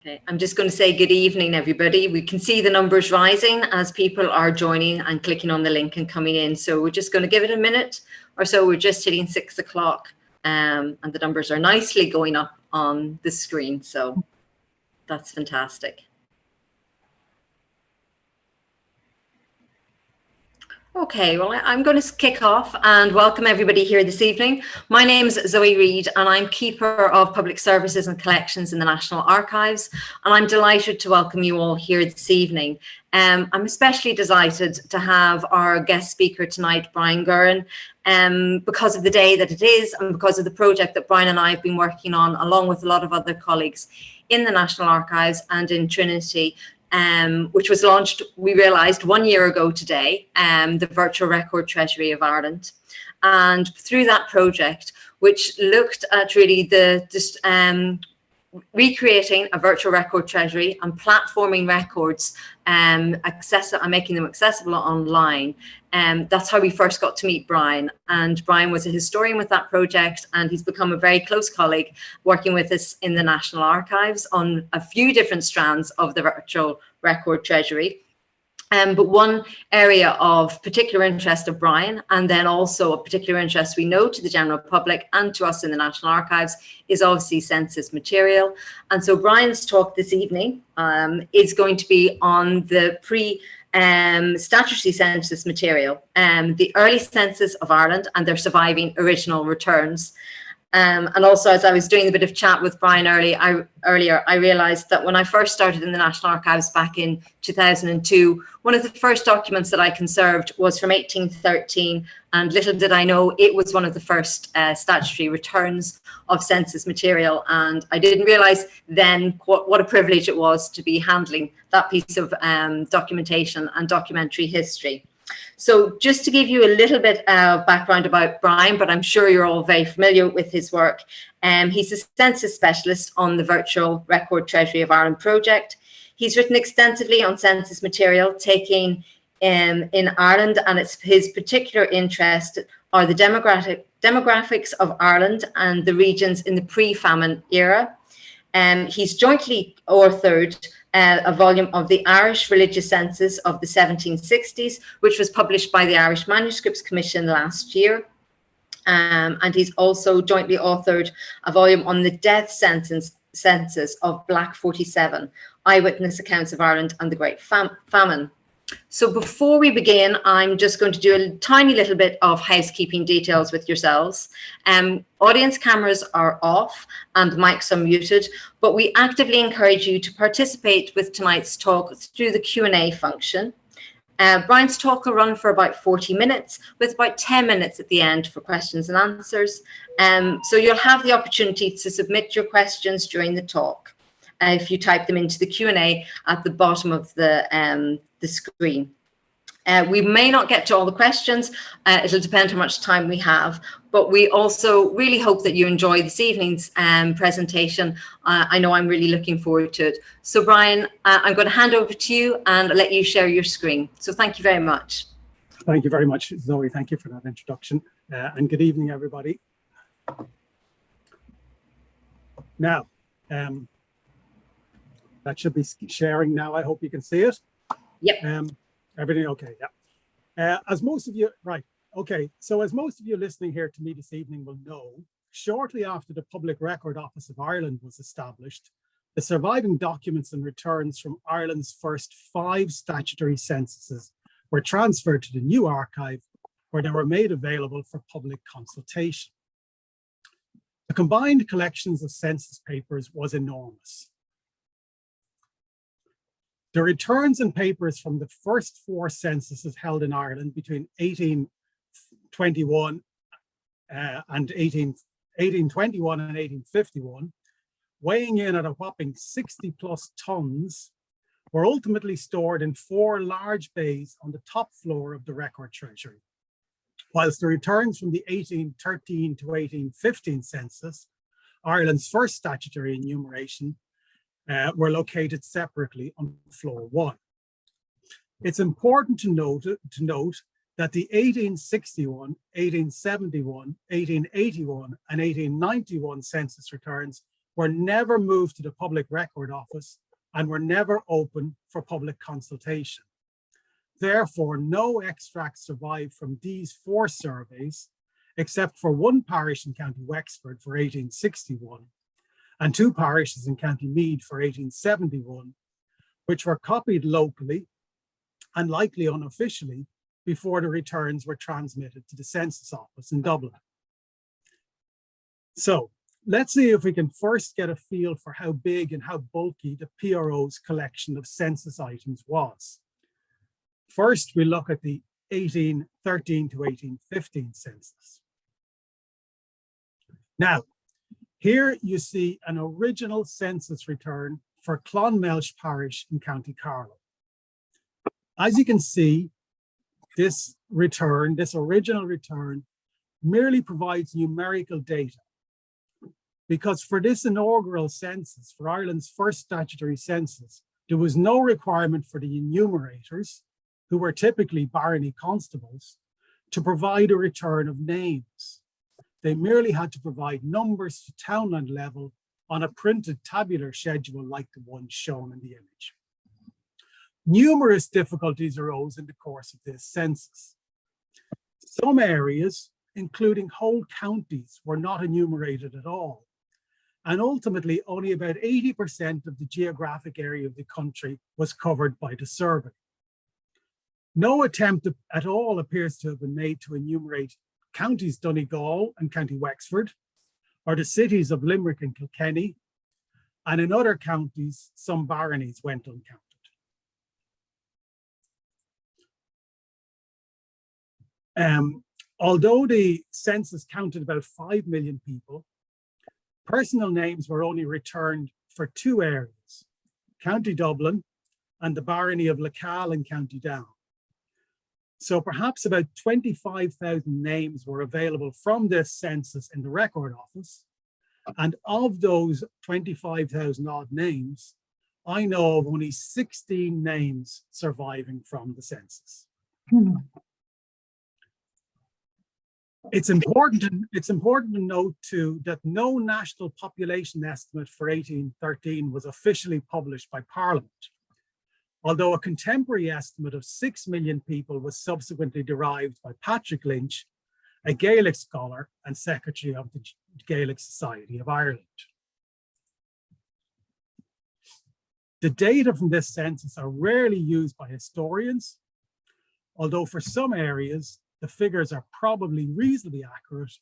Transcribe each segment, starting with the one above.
Okay, I'm just going to say good evening, everybody. We can see the numbers rising as people are joining and clicking on the link and coming in. So we're just going to give it a minute or so. We're just hitting 6 o'clock and the numbers are nicely going up on the screen. So that's fantastic. Okay, well, I'm going to kick off and welcome everybody here this evening. My name is Zoe Reid and I'm Keeper of Public Services and Collections in the National Archives, and I'm delighted to welcome you all here this evening. I'm especially delighted to have our guest speaker tonight, Brian Gurrin, because of the day that it is and because of the project that Brian and I have been working on, along with a lot of other colleagues in the National Archives and in Trinity, which was launched, we realised, 1 year ago today, the Virtual Record Treasury of Ireland. And through that project, which looked at really recreating a virtual record treasury and platforming records and making them accessible online. That's how we first got to meet Brian. And Brian was a historian with that project, and he's become a very close colleague working with us in the National Archives on a few different strands of the virtual record treasury. But one area of particular interest of Brian, and then also a particular interest we know to the general public and to us in the National Archives, is obviously census material. And so Brian's talk this evening is going to be on the statutory census material, the early census of Ireland and their surviving original returns. And also, as I was doing a bit of chat with Brian earlier, I realised that when I first started in the National Archives back in 2002, one of the first documents that I conserved was from 1813, and little did I know it was one of the first statutory returns of census material. And I didn't realise then what a privilege it was to be handling that piece of documentation and documentary history. So just to give you a little bit of background about Brian, but I'm sure you're all very familiar with his work. He's a census specialist on the Virtual Record Treasury of Ireland project. He's written extensively on census material taking in Ireland, and his particular interest are the demographics of Ireland and the regions in the pre-famine era. He's jointly authored a volume of the Irish Religious Census of the 1760s, which was published by the Irish Manuscripts Commission last year. And he's also jointly authored a volume on the Death Census of Black 47, eyewitness accounts of Ireland and the Great Famine. So before we begin, I'm just going to do a tiny little bit of housekeeping details with yourselves. Audience cameras are off and mics are muted, but we actively encourage you to participate with tonight's talk through the Q&A function. Brian's talk will run for about 40 minutes, with about 10 minutes at the end for questions and answers. So you'll have the opportunity to submit your questions during the talk if you type them into the Q&A at the bottom of the screen. We may not get to all the questions. It'll depend how much time we have, but we also really hope that you enjoy this evening's presentation. I know I'm really looking forward to it. So Brian, I'm going to hand over to you and let you share your screen. So thank you very much. Thank you very much, Zoe. Thank you for that introduction. And good evening, everybody. Now, that should be sharing now. I hope you can see it. Yep. Everything okay? Yeah. As most of you, right. Okay. So as most of you listening here to me this evening will know, shortly after the Public Record Office of Ireland was established, the surviving documents and returns from Ireland's first 5 statutory censuses were transferred to the new archive, where they were made available for public consultation. The combined collections of census papers was enormous. The returns and papers from the first 4 censuses held in Ireland between 1821 and 1851, weighing in at a whopping 60 plus tons, were ultimately stored in 4 large bays on the top floor of the record treasury. Whilst the returns from the 1813 to 1815 census, Ireland's first statutory enumeration, were located separately on floor 1. It's important to note that the 1861, 1871, 1881, and 1891 census returns were never moved to the Public Record Office and were never open for public consultation. Therefore, no extracts survive from these 4 surveys, except for one parish in County Wexford for 1861 and 2 parishes in County Meath for 1871, which were copied locally and likely unofficially before the returns were transmitted to the Census Office in Dublin. So let's see if we can first get a feel for how big and how bulky the PRO's collection of census items was. First, we look at the 1813 to 1815 census. Now, here you see an original census return for Clonmelsh Parish in County Carlow. As you can see, this original return, merely provides numerical data, because for this inaugural census, for Ireland's first statutory census, there was no requirement for the enumerators, who were typically barony constables, to provide a return of names. They merely had to provide numbers to townland level on a printed tabular schedule like the one shown in the image. Numerous difficulties arose in the course of this census. Some areas, including whole counties, were not enumerated at all. And ultimately, only about 80% of the geographic area of the country was covered by the survey. No attempt at all appears to have been made to enumerate counties Donegal and County Wexford, or the cities of Limerick and Kilkenny, and in other counties, some baronies went uncounted. Although the census counted about 5 million people, personal names were only returned for 2 areas, County Dublin and the barony of Lacal in County Down. So perhaps about 25,000 names were available from this census in the Record Office. And of those 25,000 odd names, I know of only 16 names surviving from the census. It's important to note too that no national population estimate for 1813 was officially published by Parliament, although a contemporary estimate of 6 million people was subsequently derived by Patrick Lynch, a Gaelic scholar and secretary of the Gaelic Society of Ireland. The data from this census are rarely used by historians, although for some areas, the figures are probably reasonably accurate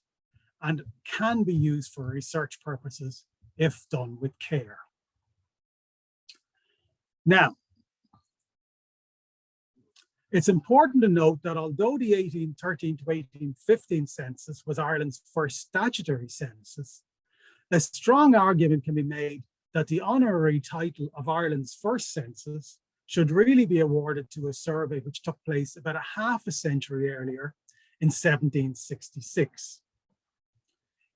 and can be used for research purposes if done with care. Now, it's important to note that although the 1813 to 1815 census was Ireland's first statutory census, a strong argument can be made that the honorary title of Ireland's first census should really be awarded to a survey which took place about a half a century earlier in 1766.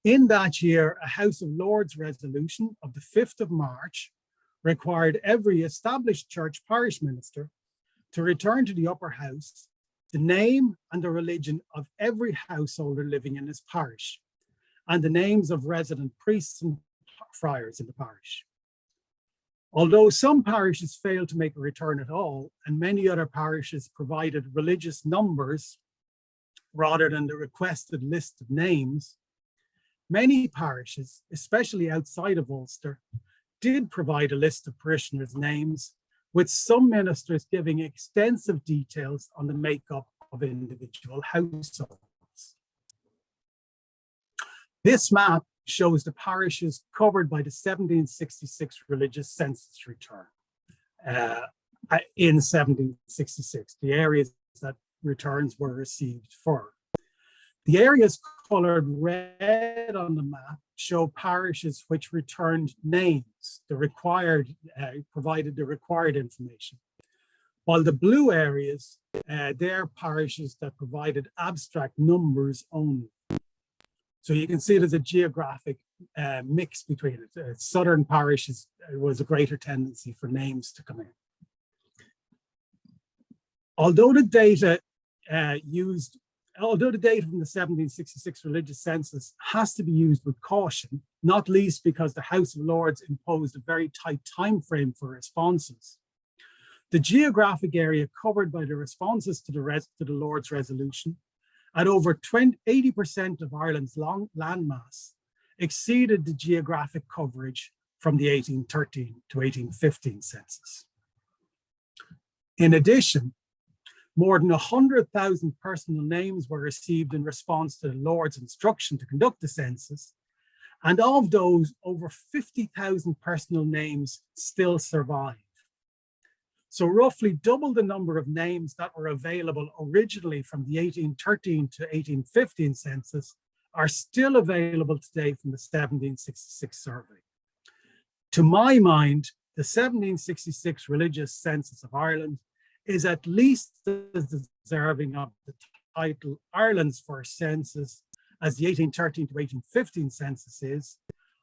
In that year, a House of Lords resolution of the 5th of March required every established church parish minister to return to the upper house the name and the religion of every householder living in his parish, and the names of resident priests and friars in the parish. Although some parishes failed to make a return at all, and many other parishes provided religious numbers rather than the requested list of names, many parishes, especially outside of Ulster, did provide a list of parishioners' names, with some ministers giving extensive details on the makeup of individual households. This map shows the parishes covered by the 1766 religious census return in 1766, the areas that returns were received for. The areas colored red on the map show parishes which returned names, provided the required information, while the blue areas, they're parishes that provided abstract numbers only. So you can see there's a geographic mix between it. Southern parishes was a greater tendency for names to come in. Although the data used although the data from the 1766 religious census has to be used with caution, not least because the House of Lords imposed a very tight time frame for responses, the geographic area covered by the responses to the Lords resolution at over 80% of Ireland's landmass exceeded the geographic coverage from the 1813 to 1815 census. In addition, more than 100,000 personal names were received in response to the Lord's instruction to conduct the census, and of those, over 50,000 personal names still survive. So roughly double the number of names that were available originally from the 1813 to 1815 census are still available today from the 1766 survey. To my mind, the 1766 religious census of Ireland is at least as deserving of the title Ireland's first census as the 1813 to 1815 census is,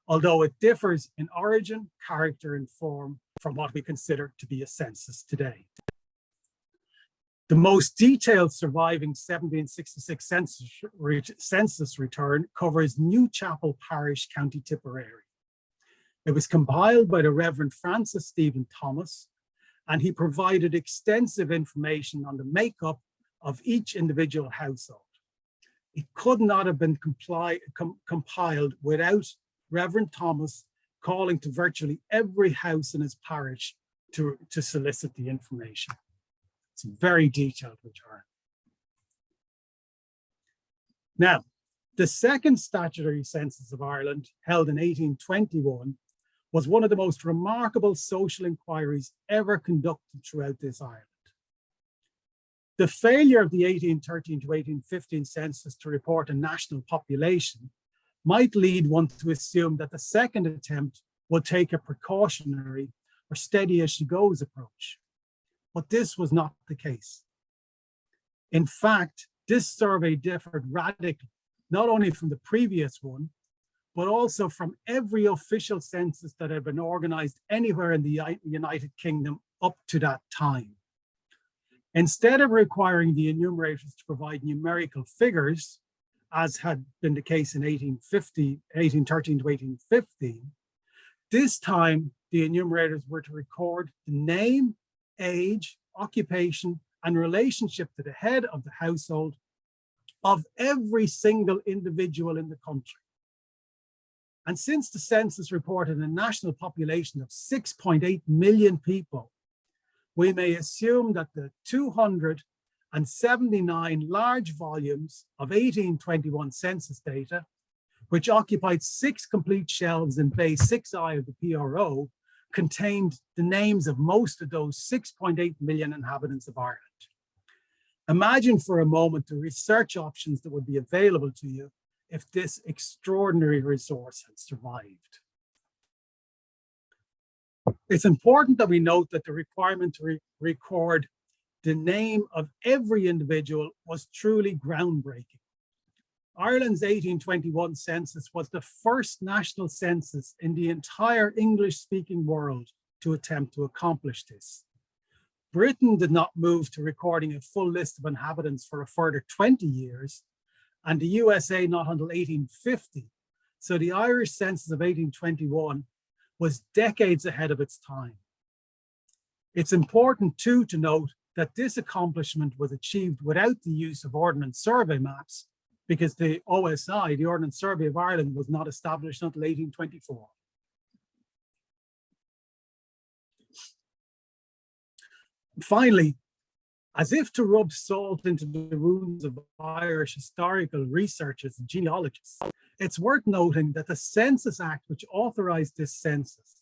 although it differs in origin, character, and form from what we consider to be a census today. The most detailed surviving 1766 census return covers Newchapel Parish, County Tipperary. It was compiled by the Reverend Francis Stephen Thomas, and he provided extensive information on the makeup of each individual household. It could not have been compiled without Reverend Thomas calling to virtually every house in his parish to solicit the information. It's a very detailed return. Now, the second statutory census of Ireland, held in 1821, was one of the most remarkable social inquiries ever conducted throughout this island. The failure of the 1813 to 1815 census to report a national population might lead one to assume that the second attempt would take a precautionary or steady as she goes approach. But this was not the case. In fact, this survey differed radically, not only from the previous one, but also from every official census that had been organized anywhere in the United Kingdom up to that time. Instead of requiring the enumerators to provide numerical figures, as had been the case in 1813 to 1815, this time the enumerators were to record the name, age, occupation, and relationship to the head of the household of every single individual in the country. And since the census reported a national population of 6.8 million people, we may assume that the 279 large volumes of 1821 census data, which occupied 6 complete shelves in Bay 6I of the PRO, contained the names of most of those 6.8 million inhabitants of Ireland. Imagine for a moment the research options that would be available to you if this extraordinary resource had survived. It's important that we note that the requirement to record the name of every individual was truly groundbreaking. Ireland's 1821 census was the first national census in the entire English-speaking world to attempt to accomplish this. Britain did not move to recording a full list of inhabitants for a further 20 years, and the USA not until 1850. So the Irish census of 1821 was decades ahead of its time. It's important too to note that this accomplishment was achieved without the use of Ordnance Survey maps, because the OSI, the Ordnance Survey of Ireland, was not established until 1824. Finally, as if to rub salt into the wounds of Irish historical researchers and genealogists, it's worth noting that the Census Act, which authorized this census,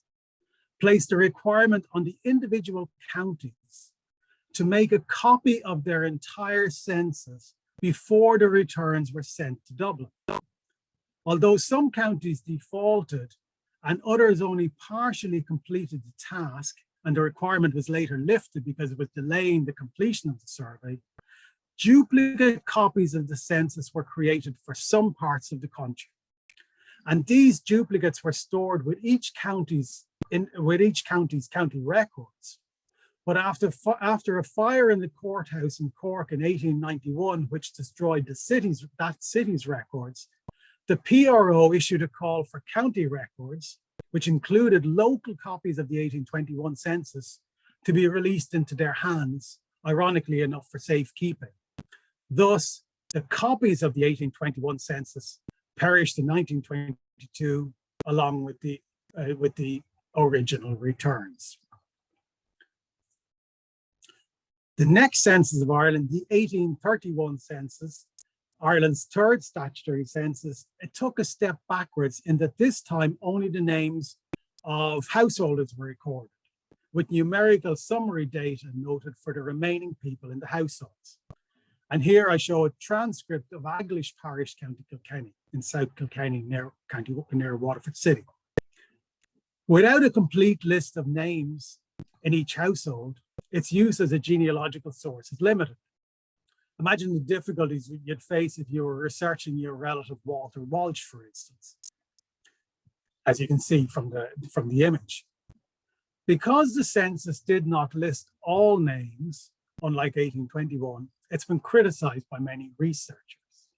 placed a requirement on the individual counties to make a copy of their entire census before the returns were sent to Dublin. Although some counties defaulted and others only partially completed the task, and the requirement was later lifted because it was delaying the completion of the survey, duplicate copies of the census were created for some parts of the country. And these duplicates were stored with each county's county records, But after a fire in the courthouse in Cork in 1891, which destroyed that city's records, the PRO issued a call for county records, which included local copies of the 1821 census, to be released into their hands, ironically enough, for safekeeping. Thus, the copies of the 1821 census perished in 1922, along with the original returns. The next census of Ireland, the 1831 census, Ireland's third statutory census, it took a step backwards in that this time only the names of householders were recorded, with numerical summary data noted for the remaining people in the households. And here I show a transcript of Aglish Parish, County Kilkenny, in South Kilkenny, near Waterford City. Without a complete list of names in each household, its use as a genealogical source is limited. Imagine the difficulties you'd face if you were researching your relative Walter Walsh, for instance, as you can see from the image. Because the census did not list all names, unlike 1821, it's been criticized by many researchers.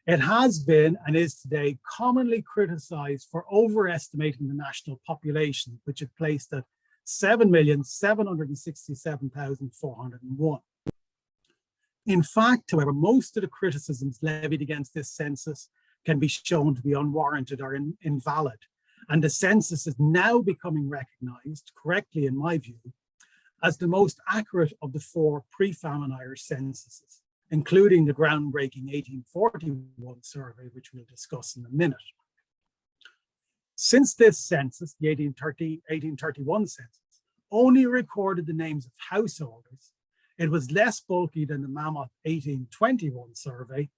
It has been and is today commonly criticized for overestimating the national population, which it placed at 7,767,401. In fact, however, most of the criticisms levied against this census can be shown to be unwarranted or invalid, and the census is now becoming recognized, correctly in my view, as the most accurate of the 4 pre-famine Irish censuses, including the groundbreaking 1841 survey, which we'll discuss in a minute. Since this census, the 1831 census, only recorded the names of householders, it was less bulky than the mammoth 1821 survey.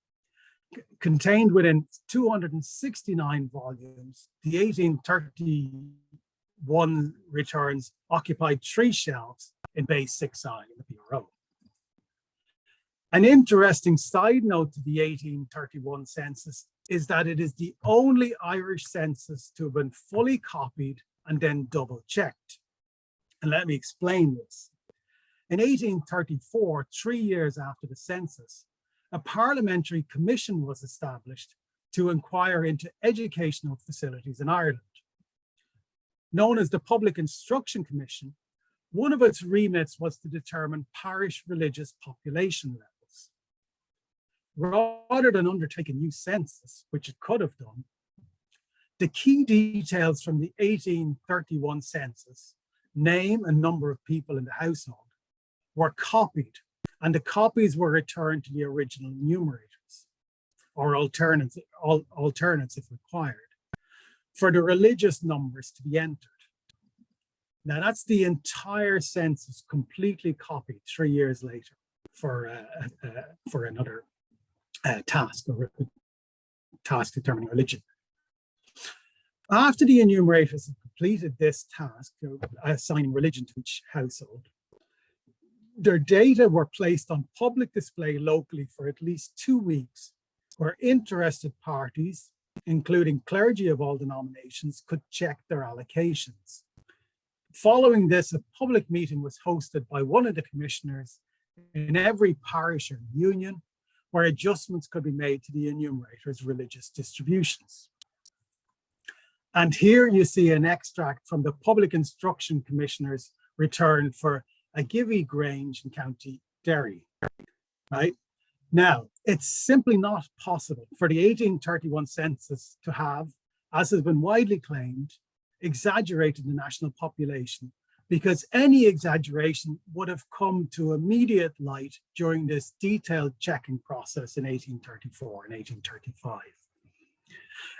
Contained within 269 volumes, the 1831 returns occupied 3 shelves in Bay 6I in the PRO. An interesting side note to the 1831 census is that it is the only Irish census to have been fully copied and then double checked. And let me explain this. In 1834, 3 years after the census, a parliamentary commission was established to inquire into educational facilities in Ireland. Known as the Public Instruction Commission, one of its remits was to determine parish religious population levels. Rather than undertake a new census, which it could have done, the key details from the 1831 census, name and number of people in the household, were copied, and the copies were returned to the original enumerators, or alternates if required, for the religious numbers to be entered. Now that's the entire census completely copied 3 years later for another task, or task determining religion. After the enumerators had completed this task, assigning religion to each household, their data were placed on public display locally for at least 2 weeks, where interested parties, including clergy of all denominations, could check their allocations. Following this, a public meeting was hosted by one of the commissioners in every parish or union, where adjustments could be made to the enumerator's religious distributions. And here you see an extract from the Public Instruction Commissioner's return for a Givey Grange in County Derry, right? Now, it's simply not possible for the 1831 census to have, as has been widely claimed, exaggerated the national population, because any exaggeration would have come to immediate light during this detailed checking process in 1834 and 1835.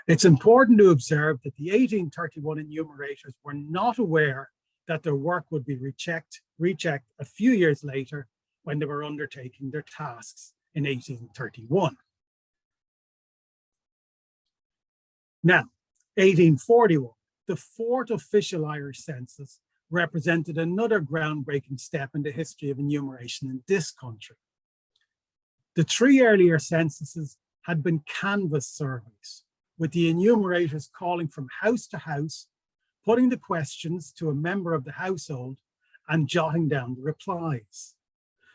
It's important to observe that the 1831 enumerators were not aware that their work would be rechecked a few years later when they were undertaking their tasks in 1831. Now, 1841, the 4th official Irish census, represented another groundbreaking step in the history of enumeration in this country. The 3 earlier censuses had been canvass surveys, with the enumerators calling from house to house, putting the questions to a member of the household, and jotting down the replies.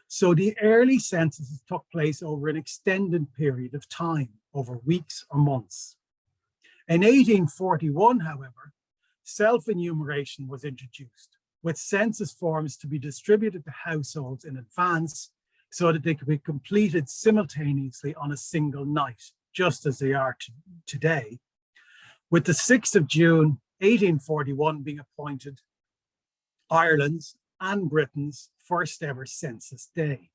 So the early censuses took place over an extended period of time, over weeks or months. In 1841, however, self-enumeration was introduced, with census forms to be distributed to households in advance so that they could be completed simultaneously on a single night, just as they are today, with the 6th of June, 1841 being appointed Ireland's and Britain's first ever census day.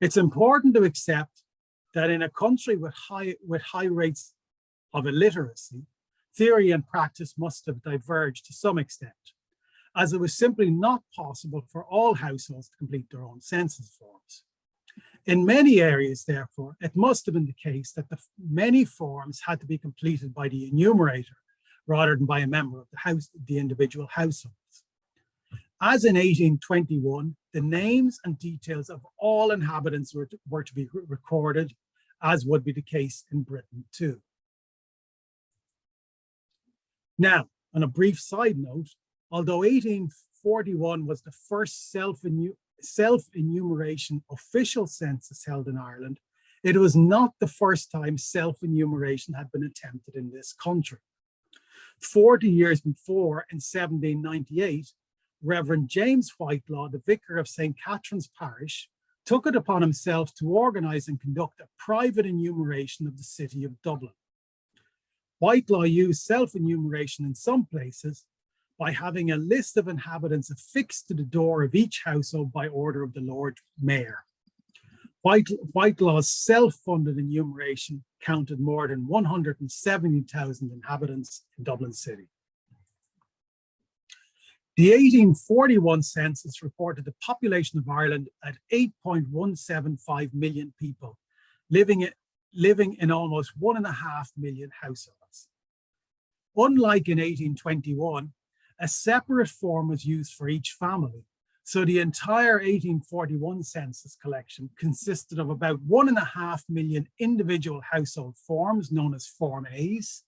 It's important to accept that in a country with high rates of illiteracy, theory and practice must have diverged to some extent, as it was simply not possible for all households to complete their own census forms. In many areas, therefore, it must have been the case that many forms had to be completed by the enumerator rather than by a member of the individual households. As in 1821, the names and details of all inhabitants were to be recorded, as would be the case in Britain too. Now, on a brief side note, although 1841 was the first self-enumeration official census held in Ireland, it was not the first time self-enumeration had been attempted in this country. 40 years before, in 1798, Reverend James Whitelaw, the vicar of St. Catherine's Parish, took it upon himself to organise and conduct a private enumeration of the city of Dublin. Whitelaw used self-enumeration in some places by having a list of inhabitants affixed to the door of each household by order of the Lord Mayor. Whitelaw's self-funded enumeration counted more than 170,000 inhabitants in Dublin City. The 1841 census reported the population of Ireland at 8.175 million people, living in almost 1.5 million households. Unlike in 1821, a separate form was used for each family, so the entire 1841 census collection consisted of about 1.5 million individual household forms, known as Form A's,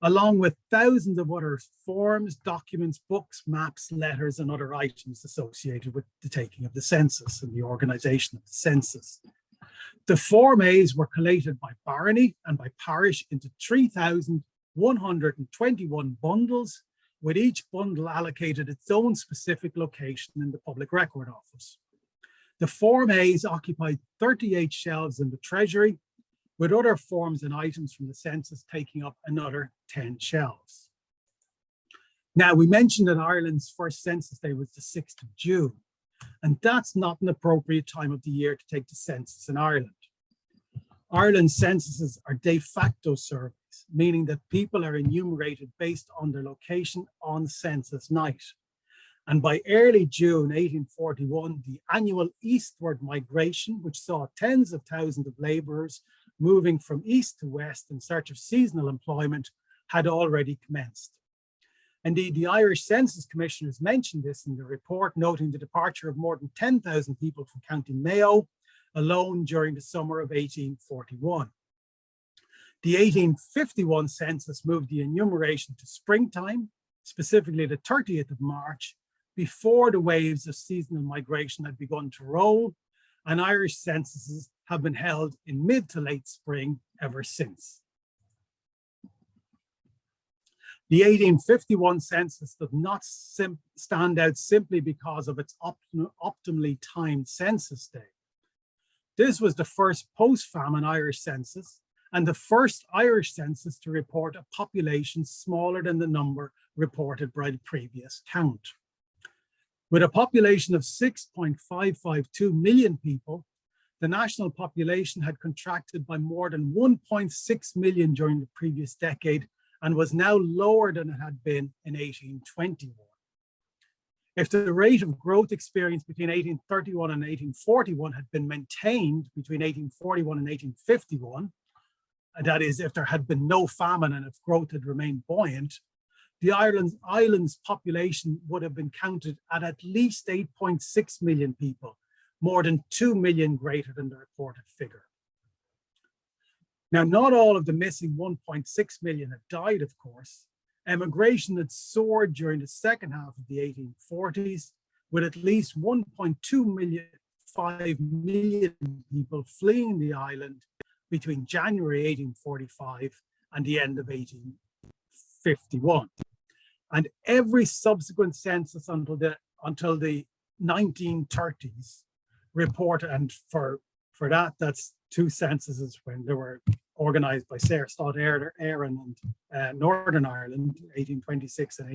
along with thousands of other forms, documents, books, maps, letters, and other items associated with the taking of the census and the organization of the census. The Form A's were collated by barony and by parish into 3,121 bundles, with each bundle allocated its own specific location in the Public Record Office. The Form A's occupied 38 shelves in the Treasury, with other forms and items from the census taking up another 10 shelves. Now, we mentioned that Ireland's first census day was the 6th of June, and that's not an appropriate time of the year to take the census in Ireland. Ireland's censuses are de facto surveys, meaning that people are enumerated based on their location on census night. And by early June 1841, the annual eastward migration, which saw tens of thousands of labourers moving from east to west in search of seasonal employment, had already commenced. Indeed, the Irish Census Commission has mentioned this in the report, noting the departure of more than 10,000 people from County Mayo alone during the summer of 1841. The 1851 census moved the enumeration to springtime, specifically the 30th of March, before the waves of seasonal migration had begun to roll, and Irish censuses have been held in mid to late spring ever since. The 1851 census does not stand out simply because of its optimally timed census day. This was the first post-famine Irish census and the first Irish census to report a population smaller than the number reported by the previous count. With a population of 6.552 million people, the national population had contracted by more than 1.6 million during the previous decade and was now lower than it had been in 1821. If the rate of growth experienced between 1831 and 1841 had been maintained between 1841 and 1851, that is, if there had been no famine and if growth had remained buoyant, the island's population would have been counted at least 8.6 million people, more than 2 million greater than the reported figure. Now, not all of the missing 1.6 million had died, of course. Emigration had soared during the second half of the 1840s, with at least 1.25 million people fleeing the island between January 1845 and the end of 1851. And every subsequent census until the 1930s reported, and for that's two censuses when they were organized by Sarah Stott Éireann and Northern Ireland, 1826 and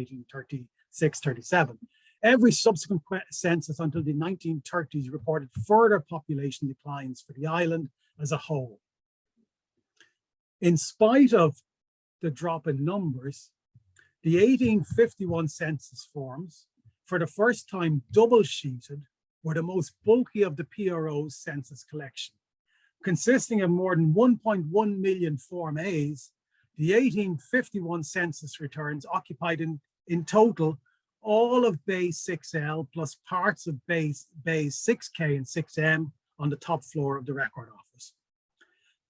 1836-37. Every subsequent census until the 1930s reported further population declines for the island as a whole. In spite of the drop in numbers, the 1851 census forms, for the first time double-sheeted, were the most bulky of the PRO's census collection. Consisting of more than 1.1 million Form A's, the 1851 census returns occupied in total all of Bay 6L plus parts of Bays 6K and 6M on the top floor of the Record Office.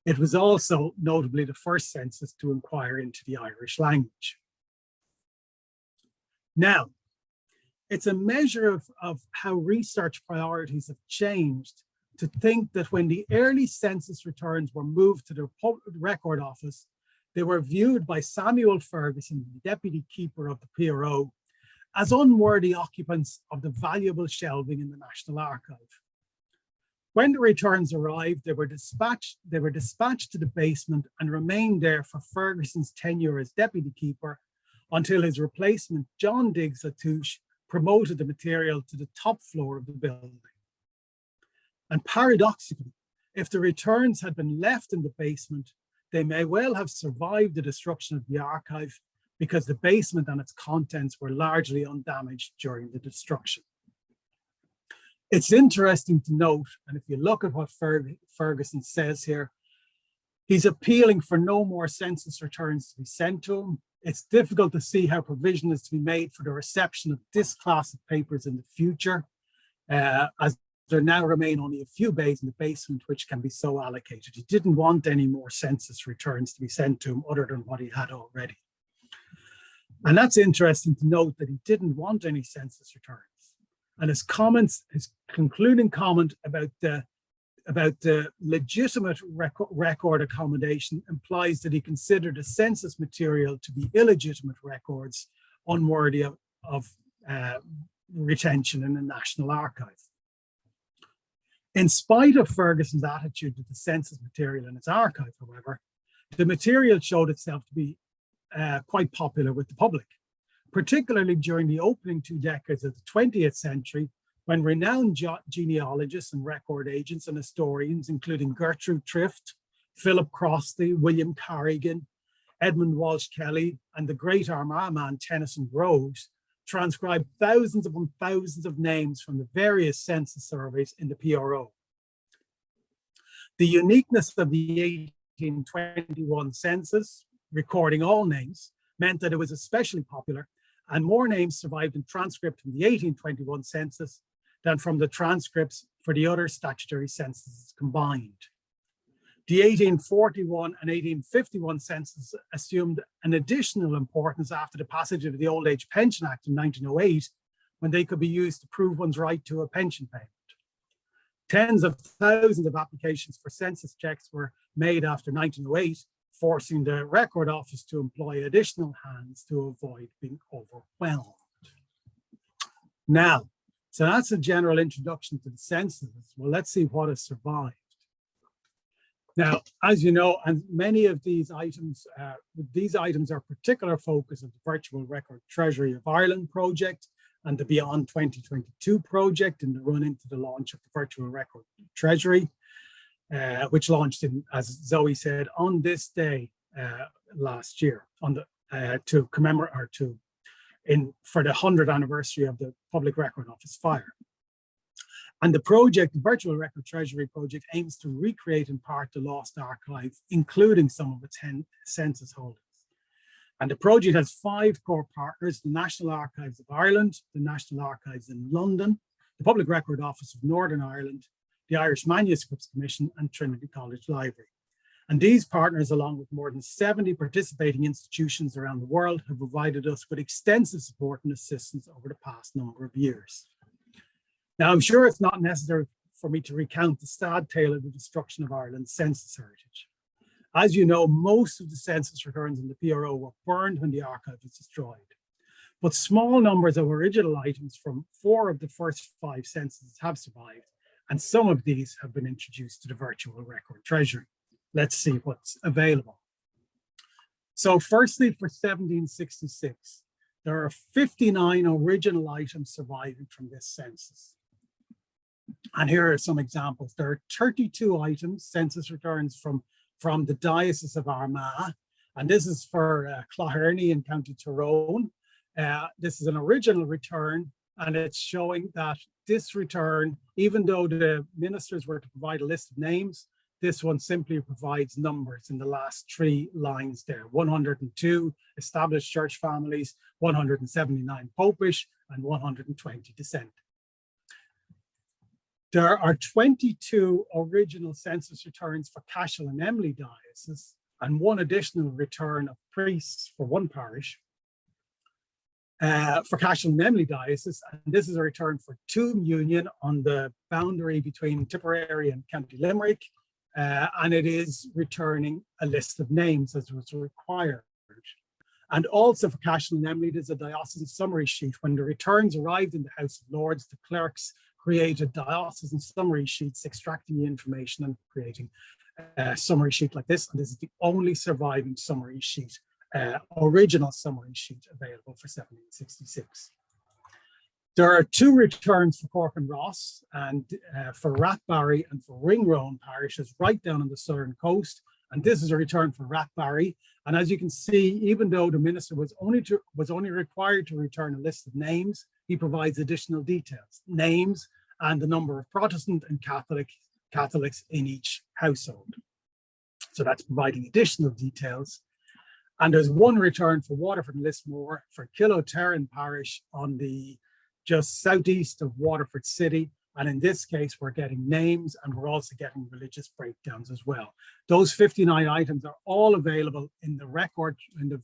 It was also notably the first census to inquire into the Irish language. Now, it's a measure of how research priorities have changed to think that when the early census returns were moved to the Record Office, they were viewed by Samuel Ferguson, the deputy keeper of the PRO, as unworthy occupants of the valuable shelving in the National Archive. When the returns arrived, they were dispatched to the basement and remained there for Ferguson's tenure as deputy keeper until his replacement, John Diggs Latouche, promoted the material to the top floor of the building. And paradoxically, if the returns had been left in the basement, they may well have survived the destruction of the archive because the basement and its contents were largely undamaged during the destruction. It's interesting to note, and if you look at what Ferguson says here, he's appealing for no more census returns to be sent to him. It's difficult to see how provision is to be made for the reception of this class of papers in the future, as there now remain only a few bays in the basement which can be so allocated. He didn't want any more census returns to be sent to him other than what he had already. And that's interesting to note that he didn't want any census returns. And his concluding comment about the legitimate record accommodation implies that he considered the census material to be illegitimate records unworthy of retention in the National Archive. In spite of Ferguson's attitude to the census material in its archive, however, the material showed itself to be quite popular with the public, particularly during the opening 2 decades of the 20th century, when renowned genealogists and record agents and historians, including Gertrude Trift, Philip Crosty, William Carrigan, Edmund Walsh Kelly, and the great Armagh man Tennyson Groves, transcribed thousands upon thousands of names from the various census surveys in the PRO. The uniqueness of the 1821 census, recording all names, meant that it was especially popular, and more names survived in transcript from the 1821 census than from the transcripts for the other statutory censuses combined. The 1841 and 1851 census assumed an additional importance after the passage of the Old Age Pension Act in 1908, when they could be used to prove one's right to a pension payment. Tens of thousands of applications for census checks were made after 1908, forcing the Record Office to employ additional hands to avoid being overwhelmed. Now, so that's a general introduction to the censuses. Well, let's see what has survived. Now, as you know, and many of these items are particular focus of the Virtual Record Treasury of Ireland project and the Beyond 2022 project in the run into the launch of the Virtual Record Treasury, which launched in, as Zoe said, on this day last year, on the to commemorate or to for the 100th anniversary of the Public Record Office fire. And the project, the Virtual Record Treasury project, aims to recreate in part the lost archive, including some of its census holdings. And the project has 5 core partners: the National Archives of Ireland, the National Archives in London, the Public Record Office of Northern Ireland, the Irish Manuscripts Commission, and Trinity College Library. And these partners, along with more than 70 participating institutions around the world, have provided us with extensive support and assistance over the past number of years. Now, I'm sure it's not necessary for me to recount the sad tale of the destruction of Ireland's census heritage. As you know, most of the census returns in the PRO were burned when the archive was destroyed. But small numbers of original items from 4 of the first 5 censuses have survived, and some of these have been introduced to the virtual record treasury. Let's see what's available. So firstly, for 1766, there are 59 original items surviving from this census. And here are some examples. There are 32 items, census returns from the Diocese of Armagh, and this is for Claherny in County Tyrone. This is an original return, and it's showing that this return, even though the ministers were to provide a list of names, this one simply provides numbers in the last 3 lines there. 102 established church families, 179 popish, and 120 dissent. There are 22 original census returns for Cashel and Emly diocese, and 1 additional return of priests for 1 parish for Cashel and Emly diocese. And this is a return for Toom Union on the boundary between Tipperary and County Limerick. And it is returning a list of names as was required. And also for Cashel and Emly, there's a diocesan summary sheet. When the returns arrived in the House of Lords, the clerks created diocesan summary sheets, extracting the information and creating a summary sheet like this. And this is the only surviving summary sheet, original summary sheet available for 1766. There are 2 returns for Cork and Ross, and for Rathbarry and for Ringrone parishes right down on the southern coast. And this is a return for Rathbarry. And as you can see, even though the minister was only required to return a list of names, he provides additional details, names and the number of Protestant and Catholics in each household. So that's providing additional details. And there's 1 return for Waterford and Lismore for Killoterran parish on the just southeast of Waterford City. And in this case, we're getting names and we're also getting religious breakdowns as well. Those 59 items are all available in the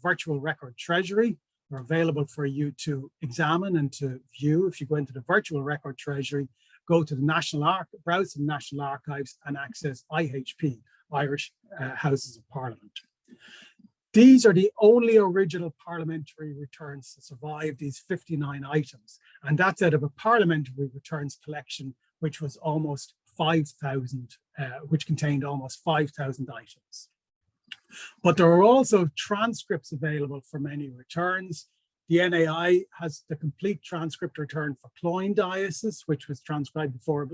virtual record treasury. They're available for you to examine and to view. If you go into the virtual record treasury, go to the browse the National Archives and access IHP, Irish Houses of Parliament. These are the only original parliamentary returns to survive, these 59 items. And that's out of a parliamentary returns collection, which was almost 5,000, which contained almost 5,000 items. But there are also transcripts available for many returns. The NAI has the complete transcript return for Cloyne Diocese, which was transcribed before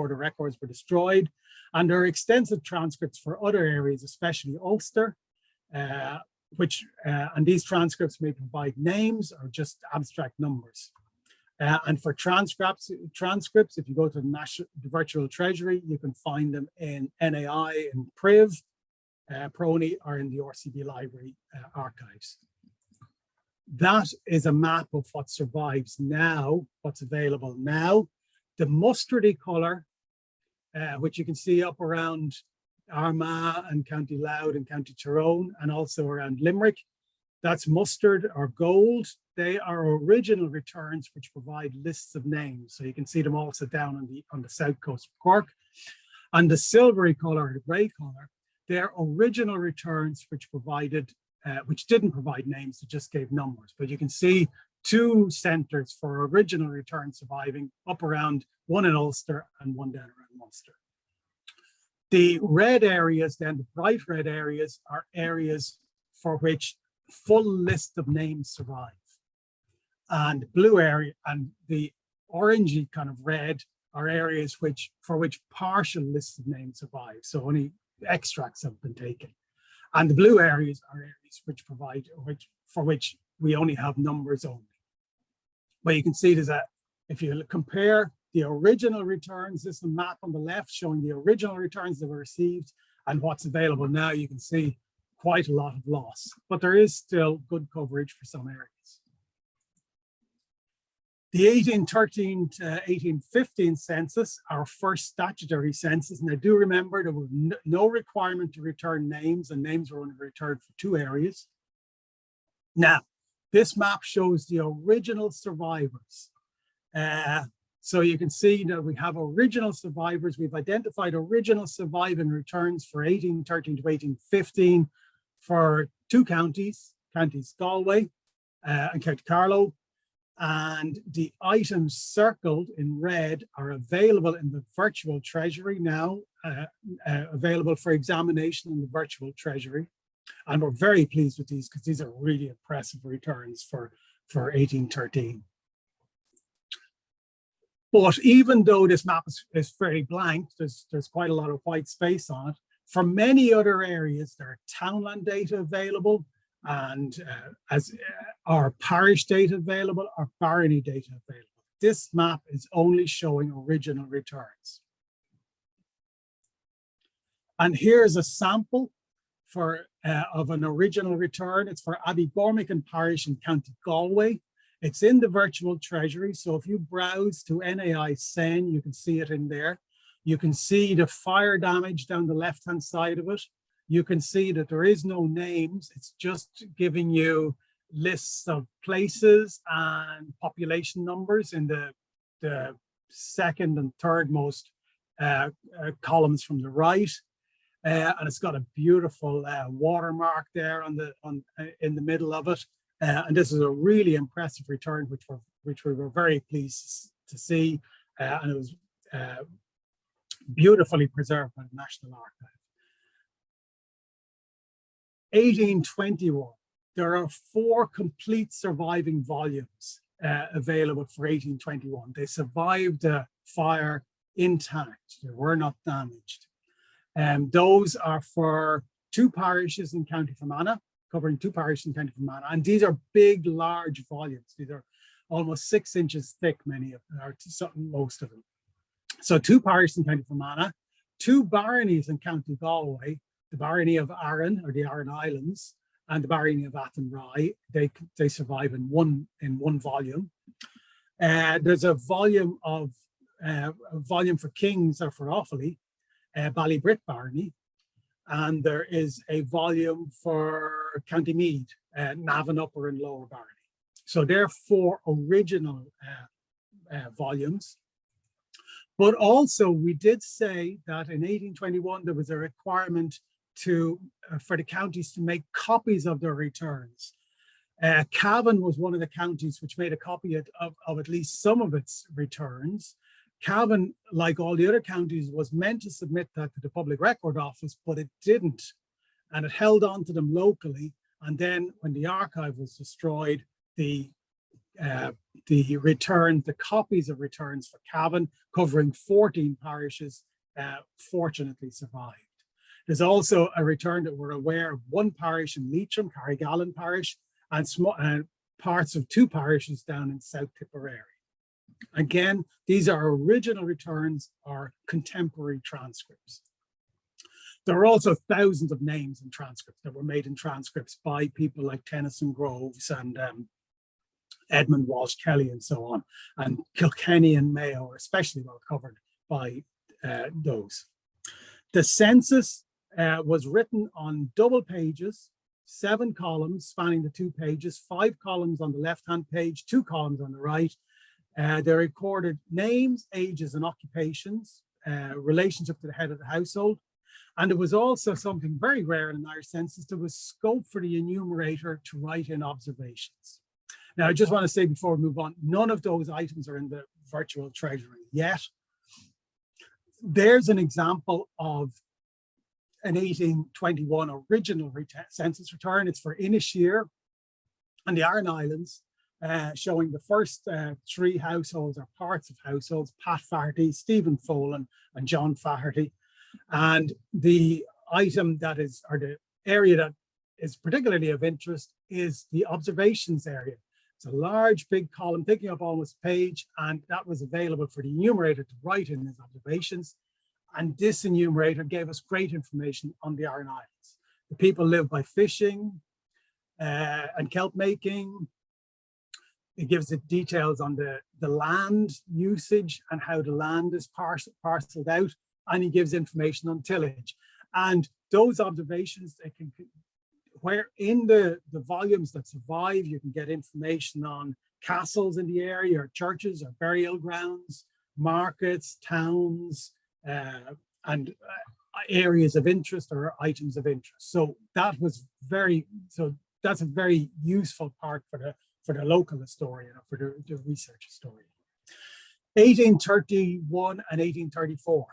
the records were destroyed. And there are extensive transcripts for other areas, especially Ulster, and these transcripts may provide names or just abstract numbers. And for transcripts, if you go to the virtual treasury, you can find them in NAI and Priv, Prony, or in the RCB Library archives. That is a map of what survives now, what's available now. The mustardy colour, which you can see up around Armagh and County Louth and County Tyrone, and also around Limerick, that's mustard or gold. They are original returns which provide lists of names. So you can see them also down on the south coast of Cork. And the silvery colour, the grey colour, they're original returns which didn't provide names, it just gave numbers. But you can see 2 centres for original returns surviving up around, 1 in Ulster and 1 down around Munster. The red areas, then the bright red areas, are areas for which full list of names survive. And blue area and the orangey kind of red are areas for which partial lists of names survive. So only extracts have been taken. And the blue areas are areas for which we only have numbers only. But you can see there's if you compare the original returns, this is a map on the left showing the original returns that were received and what's available now. You can see quite a lot of loss, but there is still good coverage for some areas. The 1813 to 1815 census, our first statutory census, and I do remember there was no requirement to return names, and names were only returned for 2 areas. Now, this map shows the original survivors. So you can see that we have original survivors. We've identified original surviving returns for 1813 to 1815 for 2 counties, Counties Galway and County Carlow. And the items circled in red are available in the virtual treasury now, available for examination in the virtual treasury. And we're very pleased with these because these are really impressive returns for 1813. But even though this map is very blank, there's quite a lot of white space on it. For many other areas, there are townland data available, and our parish data available, our barony data available. This map is only showing original returns. And here's a sample of an original return. It's for Abbeybormington Parish in County Galway. It's in the virtual treasury. So if you browse to NAI Sen, you can see it in there. You can see the fire damage down the left-hand side of it. You can see that there is no names. It's just giving you lists of places and population numbers in the second and third most columns from the right. And it's got a beautiful watermark there in the middle of it. And this is a really impressive return, which we were very pleased to see. And it was beautifully preserved by the National Archive. 1821, there are 4 complete surviving volumes available for 1821. They survived the fire intact. They were not damaged. Those are for 2 parishes in County Fermanagh, covering 2 parishes in County Fermanagh. And these are big, large volumes. These are almost 6 inches thick, many of them, or most of them. So 2 parishes in County Fermanagh, 2 baronies in County Galway, the barony of Arran, or the Aran Islands, and the barony of Athenry. They survive in one volume. There's a volume for Kings or for Offaly, Ballybrit barony, and there is a volume for County Meath, Navan Upper and Lower barony. So there are 4 original volumes. But also, we did say that in 1821 there was a requirement for the counties to make copies of their returns. Cavan was one of the counties which made a copy of at least some of its returns. Cavan, like all the other counties, was meant to submit that to the Public Record Office, but it didn't. And it held on to them locally. And then when the archive was destroyed, the copies of returns for Cavan, covering 14 parishes, fortunately survived. There's also a return that we're aware of 1 parish in Leitrim, Carrigallen Parish, and parts of 2 parishes down in South Tipperary. Again, these are original returns or contemporary transcripts. There are also thousands of names in transcripts that were made in transcripts by people like Tennyson Groves and Edmund Walsh Kelly and so on. And Kilkenny and Mayo are especially well covered by those. The census was written on double pages, 7 columns spanning the 2 pages, 5 columns on the left-hand page, 2 columns on the right. They recorded names, ages, and occupations, relationship to the head of the household. And it was also something very rare in an Irish census. There was scope for the enumerator to write in observations. Now, I just want to say before we move on, none of those items are in the virtual treasury yet. There's an example of an 1821 original census return. It's for Inisheer and the Aran Islands, showing the first 3 households or parts of households: Pat Faherty, Stephen Folan, and John Faherty. And the item that is, or the area that is particularly of interest, is the observations area. It's a large, big column taking up almost a page, and that was available for the enumerator to write in his observations. And this enumerator gave us great information on the Aran Islands. The people live by fishing and kelp making. it gives it details on the land usage and how the land is parceled out, and it gives information on tillage. And those observations, where in the volumes that survive, you can get information on castles in the area, or churches, or burial grounds, markets, towns, and areas of interest or items of interest. So that was that's a very useful part for the local historian, or for the research historian. 1831 and 1834.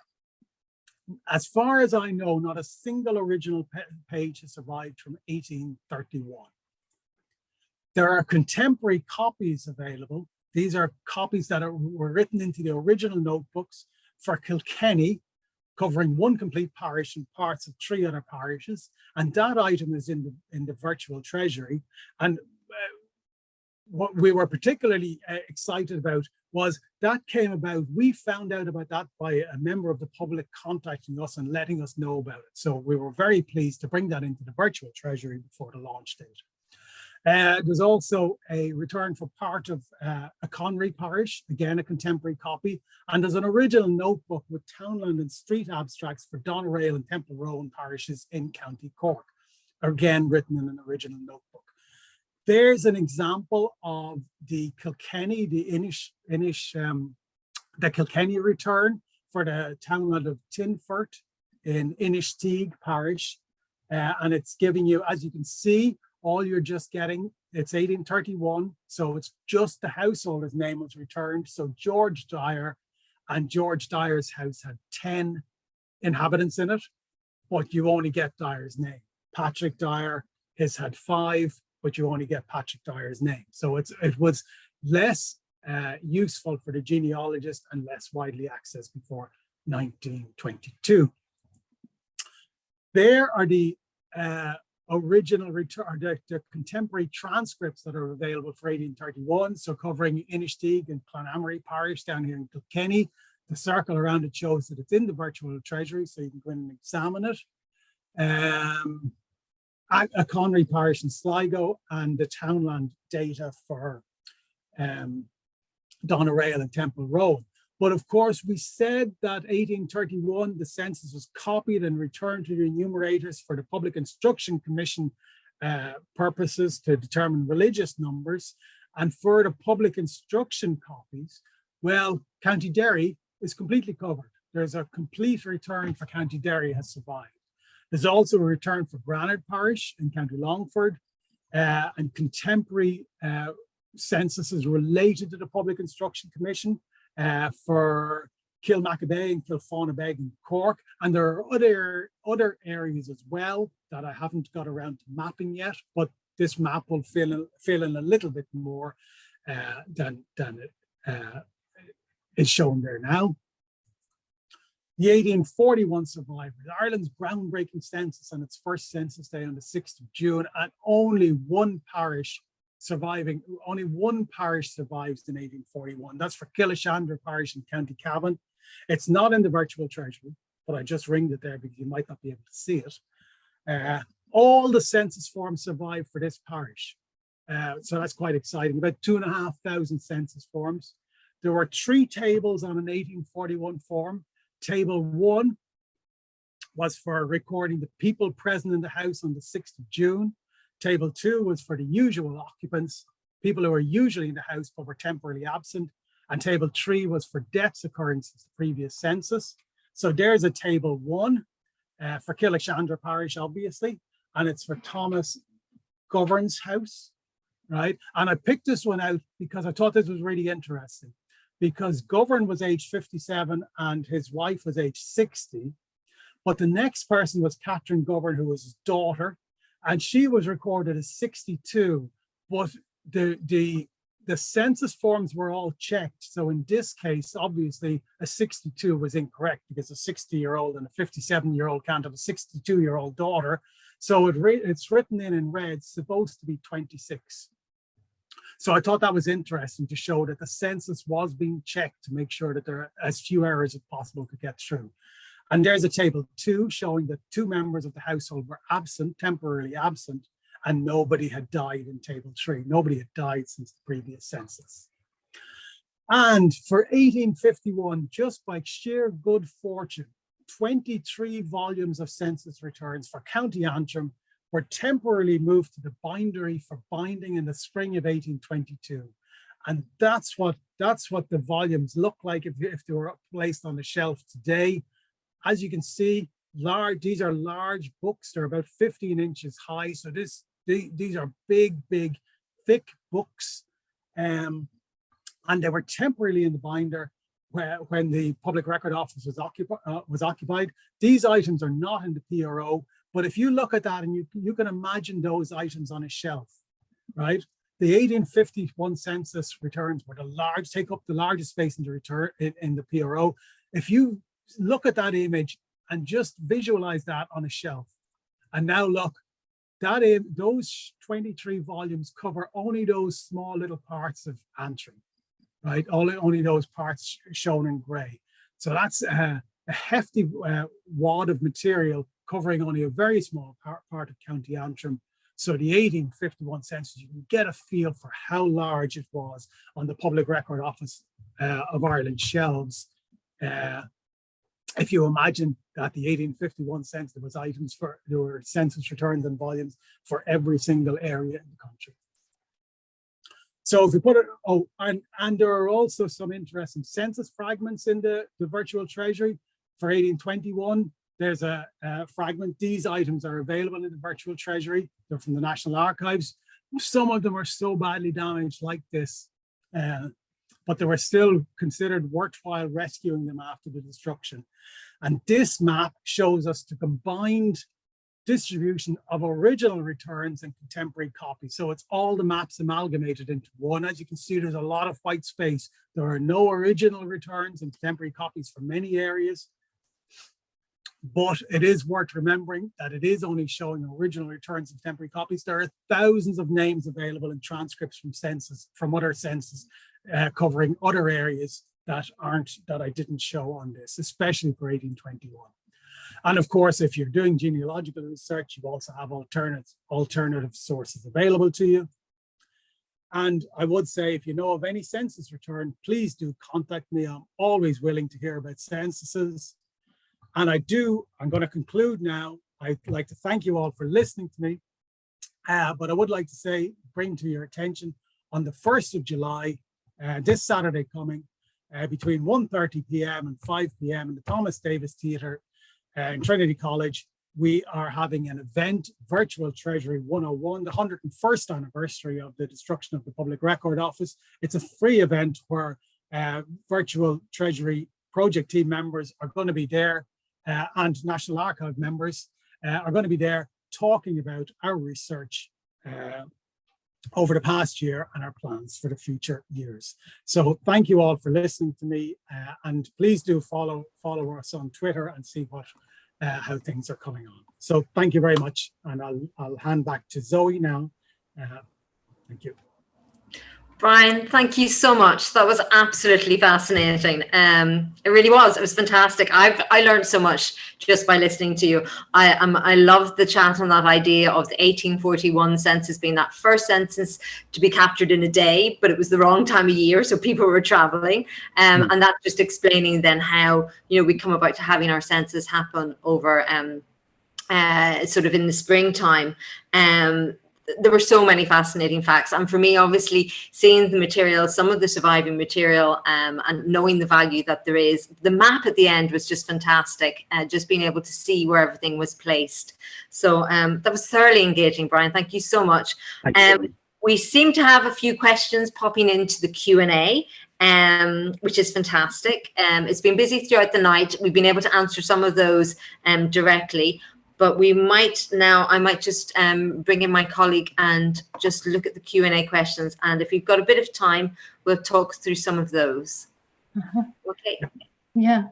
As far as I know, not a single original page has survived from 1831. There are contemporary copies available. These are copies that were written into the original notebooks for Kilkenny, covering one complete parish and parts of 3 other parishes. And that item is in the virtual treasury. And what we were particularly excited about was that came about, we found out about that by a member of the public contacting us and letting us know about it. So we were very pleased to bring that into the virtual treasury before the launch date. There's also a return for part of a Conry parish, again, a contemporary copy. And there's an original notebook with townland and street abstracts for Doneraile and Temple Rowan parishes in County Cork, again, written in an original notebook. There's an example of the Kilkenny, the Kilkenny return for the townland of Tinfert in Inishtig parish. And it's giving you, as you can see, all you're just getting, it's 1831. So it's just the householder's name was returned. So George Dyer, and George Dyer's house had 10 inhabitants in it, but you only get Dyer's name. Patrick Dyer, his had 5, but you only get Patrick Dyer's name. So it was less useful for the genealogist and less widely accessed before 1922. There are the original return, the contemporary transcripts that are available for 1831. So covering Inishtig and Clonamory parish down here in Kilkenny. The circle around it shows that it's in the virtual treasury, so you can go in and examine it. A Conry parish in Sligo, and the townland data for Doneraile and Temple Rowan. But of course, we said that 1831, the census was copied and returned to the enumerators for the Public Instruction Commission purposes to determine religious numbers. And for the public instruction copies, well, County Derry is completely covered. There's a complete return for County Derry has survived. There's also a return for Granard Parish in County Longford, and contemporary censuses related to the Public Instruction Commission for Kilmacabea and Kilfawnabeg in Cork. And there are other areas as well that I haven't got around to mapping yet, but this map will fill in a little bit more than it is shown there now. The 1841 survivors, Ireland's groundbreaking census on its first census day on the 6th of June, and only one parish survives in 1841. That's for Killishandra Parish in County Cavan. It's not in the virtual treasury, but I just ringed it there because you might not be able to see it. All the census forms survive for this parish. So that's quite exciting, about 2,500 census forms. There were 3 tables on an 1841 form. Table 1 was for recording the people present in the house on the 6th of June. Table 2 was for the usual occupants, people who were usually in the house but were temporarily absent. And table 3 was for deaths occurring since the previous census. So there's a table 1 for Killishandra Parish, obviously, and it's for Thomas Govern's house, right? And I picked this one out because I thought this was really interesting, because Govern was age 57 and his wife was age 60. But the next person was Catherine Govern, who was his daughter, and she was recorded as 62. But the census forms were all checked. So in this case, obviously, a 62 was incorrect because a 60-year-old and a 57-year-old can't have a 62-year-old daughter. So it's written in red, supposed to be 26. So I thought that was interesting to show that the census was being checked to make sure that there are as few errors as possible to get through. And there's a table 2 showing that 2 members of the household were absent, temporarily absent, and nobody had died in Table 3. Nobody had died since the previous census. And for 1851, just by sheer good fortune, 23 volumes of census returns for County Antrim were temporarily moved to the bindery for binding in the spring of 1822. And that's what the volumes look like if they were placed on the shelf today. As you can see, these are large books. They're about 15 inches high. So these are big, thick books. And they were temporarily in the binder when the Public Record Office was occupied. These items are not in the PRO, but if you look at that and you can imagine those items on a shelf, right? The 1851 census returns were take up the largest space in the PRO. If you look at that image and just visualize that on a shelf, and now look, those 23 volumes cover only those small little parts of Antrim, right? Only those parts shown in grey. So that's a hefty wad of material covering only a very small part of County Antrim. So the 1851 census, you can get a feel for how large it was on the Public Record Office of Ireland shelves. If you imagine that the 1851 census, there were census returns and volumes for every single area in the country. So if we put it, and there are also some interesting census fragments in the virtual treasury. For 1821, there's a fragment. These items are available in the virtual treasury. They're from the National Archives. Some of them are so badly damaged like this, but they were still considered worthwhile rescuing them after the destruction. And this map shows us the combined distribution of original returns and contemporary copies. So it's all the maps amalgamated into one. As you can see, there's a lot of white space. There are no original returns and contemporary copies for many areas. But it is worth remembering that it is only showing original returns and contemporary copies. There are thousands of names available in transcripts from other censuses covering other areas that I didn't show on this, especially for 1821. And of course, if you're doing genealogical research, you also have alternative sources available to you. And I would say, if you know of any census return, please do contact me. I'm always willing to hear about censuses. And I'm going to conclude now. I'd like to thank you all for listening to me. But I would like to bring to your attention on the 1st of July, this Saturday coming, between 1:30 p.m. and 5 p.m. in the Thomas Davis Theatre in Trinity College, we are having an event, Virtual Treasury 101, the 101st anniversary of the destruction of the Public Record Office. It's a free event where Virtual Treasury project team members are going to be there, and National Archive members are going to be there talking about our research over the past year and our plans for the future years. So thank you all for listening to me, and please do follow us on Twitter and see how things are coming on. So thank you very much, and I'll hand back to Zoe now. Thank you. Brian, thank you so much. That was absolutely fascinating. It really was. It was fantastic. I learned so much just by listening to you. I loved the chat on that idea of the 1841 census being that first census to be captured in a day, but it was the wrong time of year, so people were traveling. And that just explaining then how we come about to having our census happen over sort of in the springtime. There were so many fascinating facts, and for me, obviously, seeing the material, some of the surviving material, and knowing the value that there is, the map at the end was just fantastic. Just being able to see where everything was placed. So that was thoroughly engaging, Brian. Thank you so much. We seem to have a few questions popping into the Q&A. Which is fantastic. It's been busy throughout the night. We've been able to answer some of those directly. But I might just bring in my colleague and just look at the Q&A questions. And if we've got a bit of time, we'll talk through some of those. Okay. Yeah.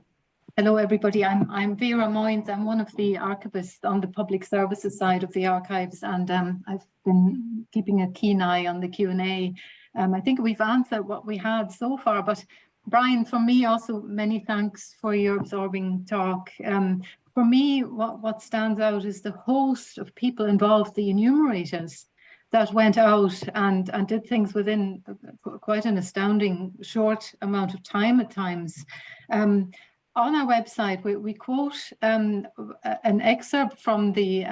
Hello, everybody. I'm Vera Moynes. I'm one of the archivists on the public services side of the archives. And I've been keeping a keen eye on the Q&A. I think we've answered what we had so far, but Brian, for me also, many thanks for your absorbing talk. For me, what stands out is the host of people involved, the enumerators that went out and did things within quite an astounding short amount of time at times. On our website, we quote an excerpt from the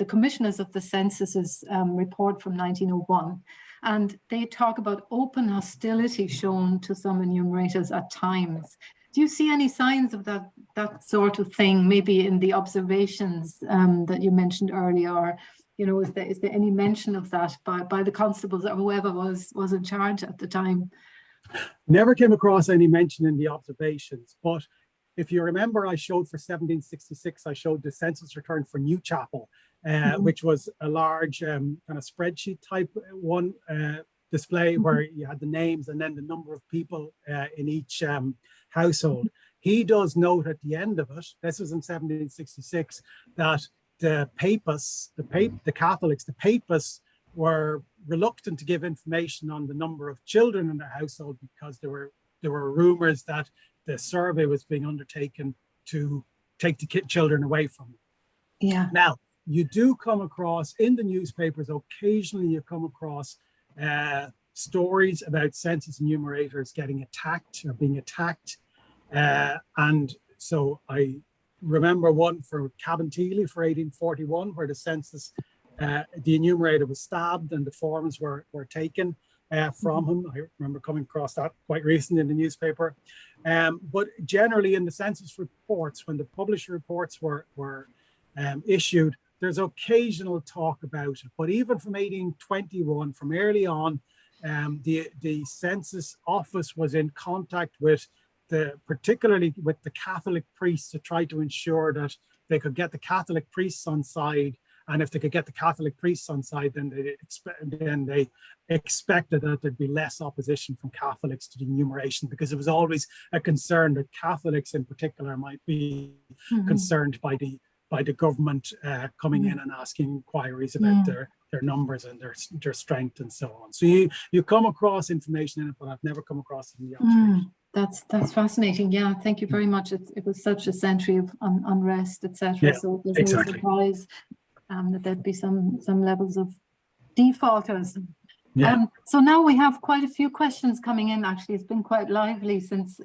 Commissioners of the Censuses report from 1901. And they talk about open hostility shown to some enumerators at times. Do you see any signs of that sort of thing, maybe in the observations that you mentioned earlier? Or, you know, is there any mention of that by the constables or whoever was in charge at the time? Never came across any mention in the observations, but if you remember, I showed for 1766, I showed the census return for Newchapel, which was a large kind of spreadsheet type one display where you had the names and then the number of people in each household. He does note at the end of it, this was in 1766, that the papists, the Catholics, the papists were reluctant to give information on the number of children in their household because there were rumors that the survey was being undertaken to take the children away from them. Yeah. Now, you do come across in the newspapers, occasionally you come across stories about census enumerators getting attacked or being attacked. And so I remember one for Cabinteely for 1841, where the census, the enumerator was stabbed and the forms were taken from him. I remember coming across that quite recently in the newspaper. But generally in the census reports, when the published reports were issued, there's occasional talk about it. But even from 1821, from early on, the census office was in contact with particularly with the Catholic priests to try to ensure that they could get the Catholic priests on side. And if they could get the Catholic priests on side, then they expected that there'd be less opposition from Catholics to the enumeration, because it was always a concern that Catholics in particular might be concerned by the government coming in and asking inquiries about their numbers and their strength and so on. So you come across information in it, but I've never come across it in the observation. That's fascinating. Yeah, thank you very much. It was such a century of unrest, etc. Yeah, so there's exactly. no surprise that there'd be some levels of defaulters. Yeah. So now we have quite a few questions coming in. Actually, it's been quite lively since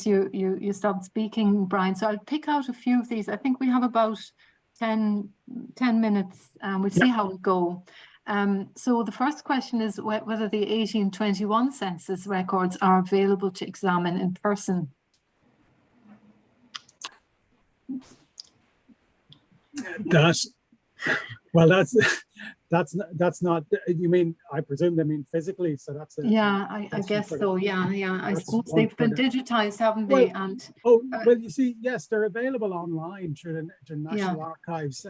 you stopped speaking, Brian. So I'll pick out a few of these. I think we have about 10 minutes. We'll see how we go. So the first question is whether the 1821 census records are available to examine in person. That's not, you mean, I presume they mean physically, so that's a, yeah, I guess so. Yeah. I suppose they've been digitized, haven't they? And well, you see, yes, they're available online through the National Archives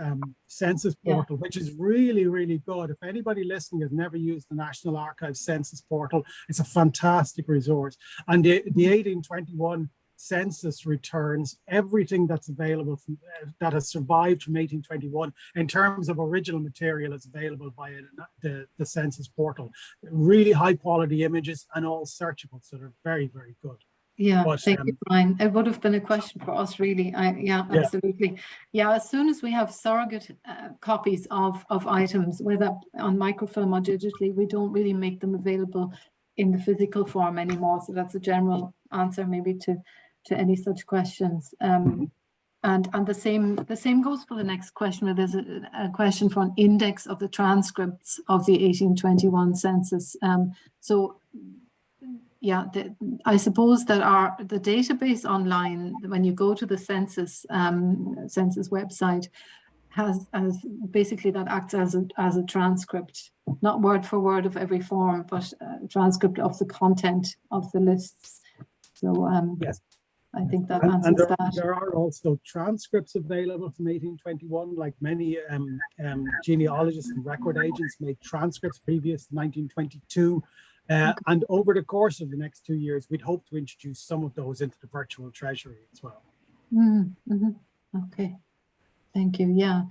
census portal, which is really, really good. If anybody listening has never used the National Archives census portal, it's a fantastic resource. And the 1821 census returns everything that's available from, that has survived from 1821 in terms of original material is available via the census portal. Really high quality images and all searchable, so they're very, very good. Yeah, thank you, Brian. It would have been a question for us, really. Absolutely. Yeah, as soon as we have surrogate copies of items, whether on microfilm or digitally, we don't really make them available in the physical form anymore. So that's a general answer maybe to any such questions. And the same goes for the next question, where there's a question for an index of the transcripts of the 1821 census. I suppose that the database online, when you go to the census website, has basically that acts as a transcript, not word for word of every form, but a transcript of the content of the lists. So yes. I think that answers that. There are also transcripts available from 1821, like many genealogists and record agents made transcripts previous to 1922. And over the course of the next 2 years, we'd hope to introduce some of those into the virtual treasury as well. Okay. Thank you. Yeah.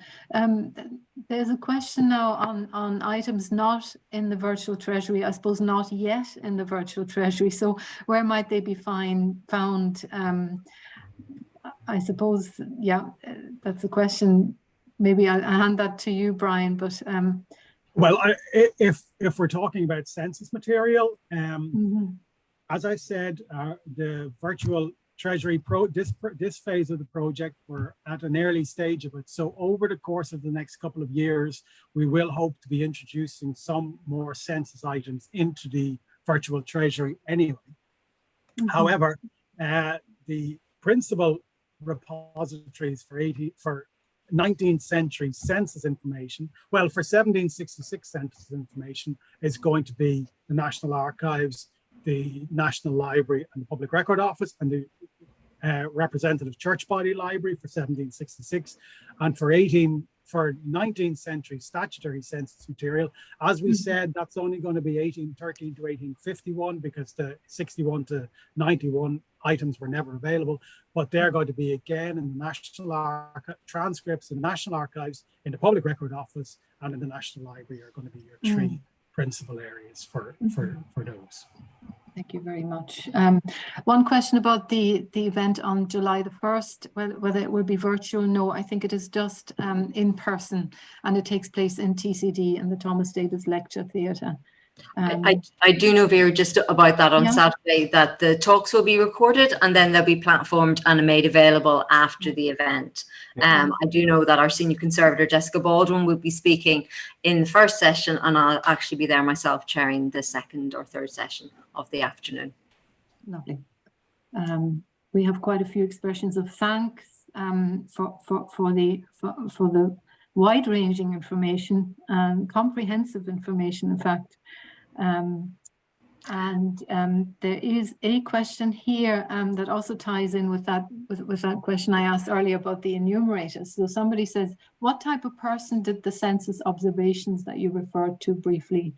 There's a question now on items not in the virtual treasury, I suppose not yet in the virtual treasury. So where might they be found? I suppose, yeah, that's a question. Maybe I'll hand that to you, Brian, but well, if we're talking about census material, as I said, the virtual Treasury this phase of the project, we're at an early stage of it. So over the course of the next couple of years, we will hope to be introducing some more census items into the virtual Treasury anyway. However, the principal repositories for 19th century census information, well, for 1766 census information is going to be the National Archives, the National Library and the Public Record Office, and the Representative Church Body Library for 1766, and for 19th century statutory census material, as we said, that's only going to be 1813 to 1851 because the 61 to 91 items were never available, but they're going to be again in the National transcripts in the National Archives, in the Public Record Office, and in the National Library are going to be your three principal areas for those. Thank you very much. One question about the event on July the 1st, whether it will be virtual. No, I think it is just in person, and it takes place in TCD in the Thomas Davis Lecture Theatre. I do know, Vera, just about that on Saturday, that the talks will be recorded and then they'll be platformed and made available after the event. I do know that our senior conservator, Jessica Baldwin, will be speaking in the first session, and I'll actually be there myself chairing the second or third session of the afternoon. Lovely. We have quite a few expressions of thanks for the wide-ranging information, comprehensive information, in fact. There is a question here that also ties in with that question I asked earlier about the enumerators. So somebody says, what type of person did the census observations that you referred to briefly?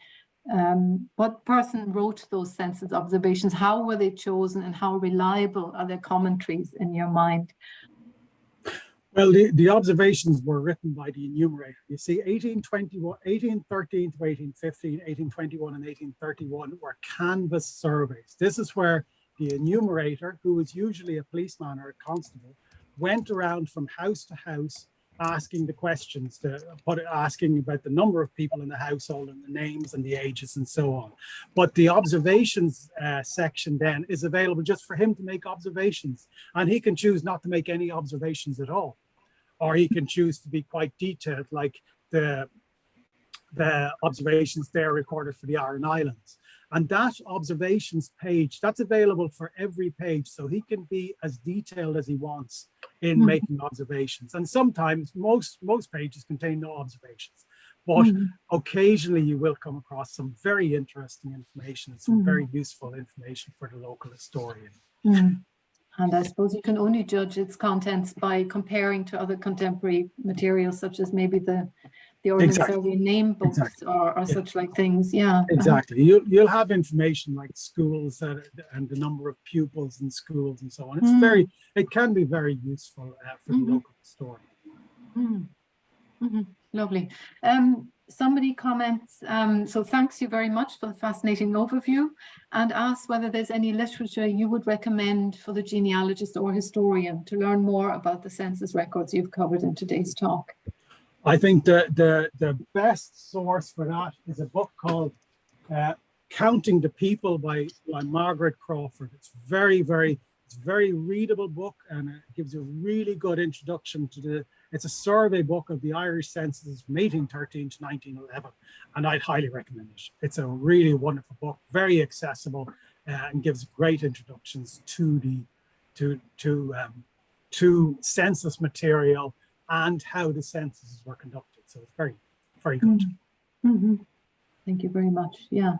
What person wrote those census observations? How were they chosen, and how reliable are their commentaries in your mind? Well, the observations were written by the enumerator. You see, 1813 to 1815, 1821 and 1831 were canvass surveys. This is where the enumerator, who was usually a policeman or a constable, went around from house to house asking the questions, asking about the number of people in the household and the names and the ages and so on. But the observations section then is available just for him to make observations, and he can choose not to make any observations at all, or he can choose to be quite detailed, like the observations there recorded for the Aran Islands. And that observations page, that's available for every page, so he can be as detailed as he wants in making observations. And sometimes most pages contain no observations, but occasionally you will come across some very interesting information, some very useful information for the local historian. And I suppose you can only judge its contents by comparing to other contemporary materials, such as maybe the Ordnance Survey name books or such like things. Yeah, exactly. You'll have information like schools and the number of pupils in schools and so on. It's it can be very useful for the local historian. Lovely. Somebody comments, so thanks you very much for the fascinating overview, and asks whether there's any literature you would recommend for the genealogist or historian to learn more about the census records you've covered in today's talk. I think the best source for that is a book called Counting the People by Margaret Crawford. It's very readable book, and it gives a really good introduction to it's a survey book of the Irish censuses from 1813 to 1911, and I'd highly recommend it. It's a really wonderful book, very accessible, and gives great introductions to census material and how the censuses were conducted. So it's very, very good. Thank you very much. Yeah.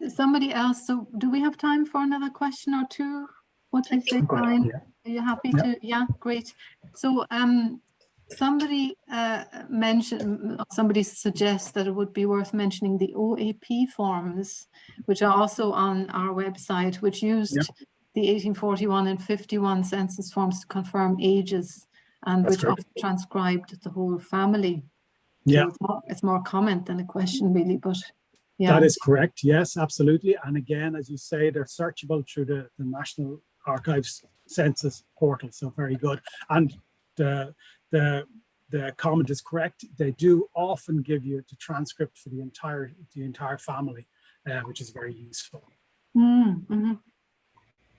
Somebody else. So do we have time for another question or two? What do you say, Brian? Yeah. Are you happy to? Yeah, great. So somebody somebody suggests that it would be worth mentioning the OAP forms, which are also on our website, which used the 1841 and 51 census forms to confirm ages, and which often transcribed the whole family. Yeah, so it's more comment than a question, really. But yeah, that is correct. Yes, absolutely. And again, as you say, they're searchable through the National Archives census portal. So very good. And the comment is correct. They do often give you the transcript for the entire family, which is very useful. Mm-hmm.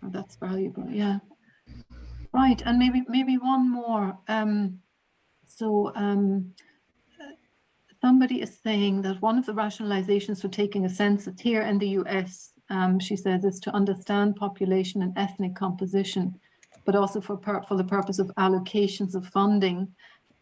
Oh, that's valuable. Yeah. Right. And maybe one more. Somebody is saying that one of the rationalizations for taking a census here in the US, she says, is to understand population and ethnic composition, but also for the purpose of allocations of funding.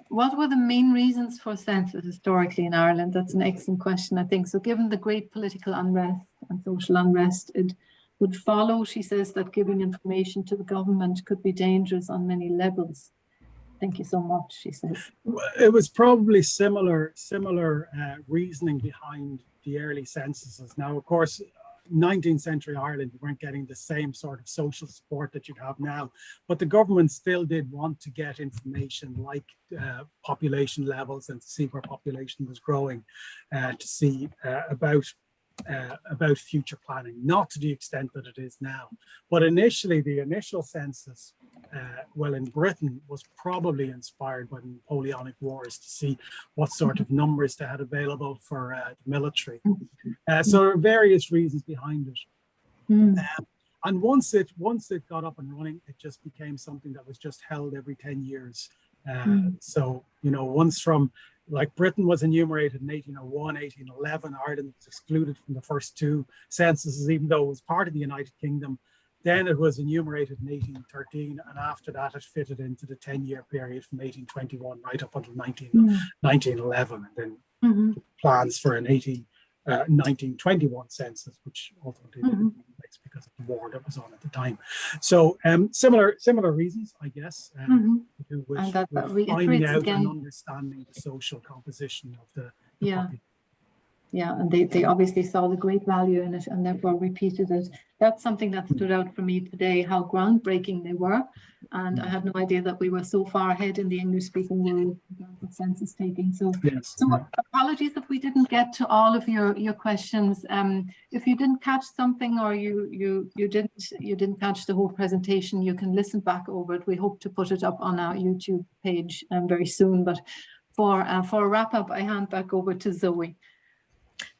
What were the main reasons for census historically in Ireland? That's an excellent question, I think. So given the great political unrest and social unrest, it would follow, she says, that giving information to the government could be dangerous on many levels. Thank you so much, she says. It was probably similar reasoning behind the early censuses. Now, of course, 19th century Ireland, you weren't getting the same sort of social support that you have now, but the government still did want to get information like population levels and to see where population was growing, to see about future planning, not to the extent that it is now. But initially, the initial census, well, in Britain, was probably inspired by the Napoleonic Wars to see what sort of numbers they had available for the military. So there are various reasons behind it. And once it got up and running, it just became something that was just held every 10 years. So, you know, once from, like, Britain was enumerated in 1801, 1811, Ireland was excluded from the first two censuses, even though it was part of the United Kingdom. Then it was enumerated in 1813, and after that it fitted into the 10-year period from 1821 right up until 1911, and then plans for an 1921 census, which ultimately didn't take place because of the war that was on at the time. So similar reasons, I guess, to do with finding out and understanding the social composition of the population. Yeah, and they obviously saw the great value in it and therefore repeated it. That's something that stood out for me today, how groundbreaking they were. And I had no idea that we were so far ahead in the English-speaking world in terms of census taking. So, apologies if we didn't get to all of your questions. If you didn't catch something, or you didn't catch the whole presentation, you can listen back over it. We hope to put it up on our YouTube page very soon. But for a wrap up, I hand back over to Zoe.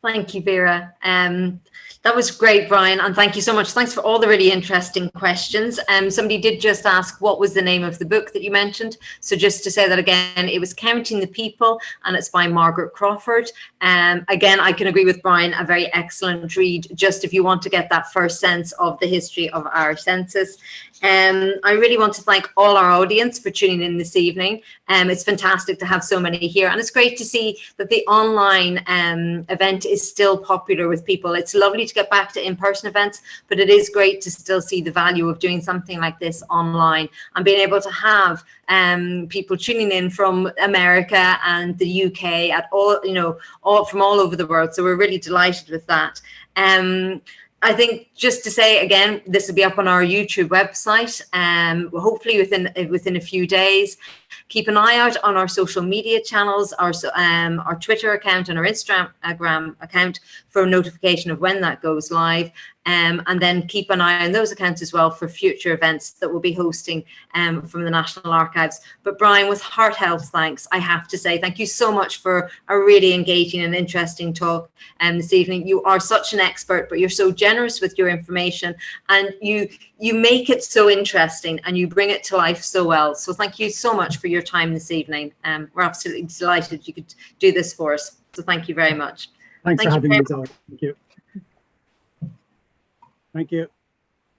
Thank you, Vera. That was great, Brian, and thank you so much. Thanks for all the really interesting questions. Somebody did just ask what was the name of the book that you mentioned. So just to say that again, it was Counting the People, and it's by Margaret Crawford. Again, I can agree with Brian, a very excellent read, just if you want to get that first sense of the history of our census. I really want to thank all our audience for tuning in this evening. It's fantastic to have so many here, and it's great to see that the online event is still popular with people. It's lovely to get back to in-person events, but it is great to still see the value of doing something like this online and being able to have people tuning in from America and the UK, at all, you know, from all over the world. So we're really delighted with that. I think just to say again, this will be up on our YouTube website, hopefully within a few days. Keep an eye out on our social media channels, our Twitter account and our Instagram account for notification of when that goes live. And then keep an eye on those accounts as well for future events that we'll be hosting from the National Archives. But Brian, with heartfelt thanks, I have to say thank you so much for a really engaging and interesting talk this evening. You are such an expert, but you're so generous with your information, and you make it so interesting and you bring it to life so well. So thank you so much for your time this evening. We're absolutely delighted you could do this for us. So thank you very much. Thanks for having me, Zoe. Thank you. Thank you.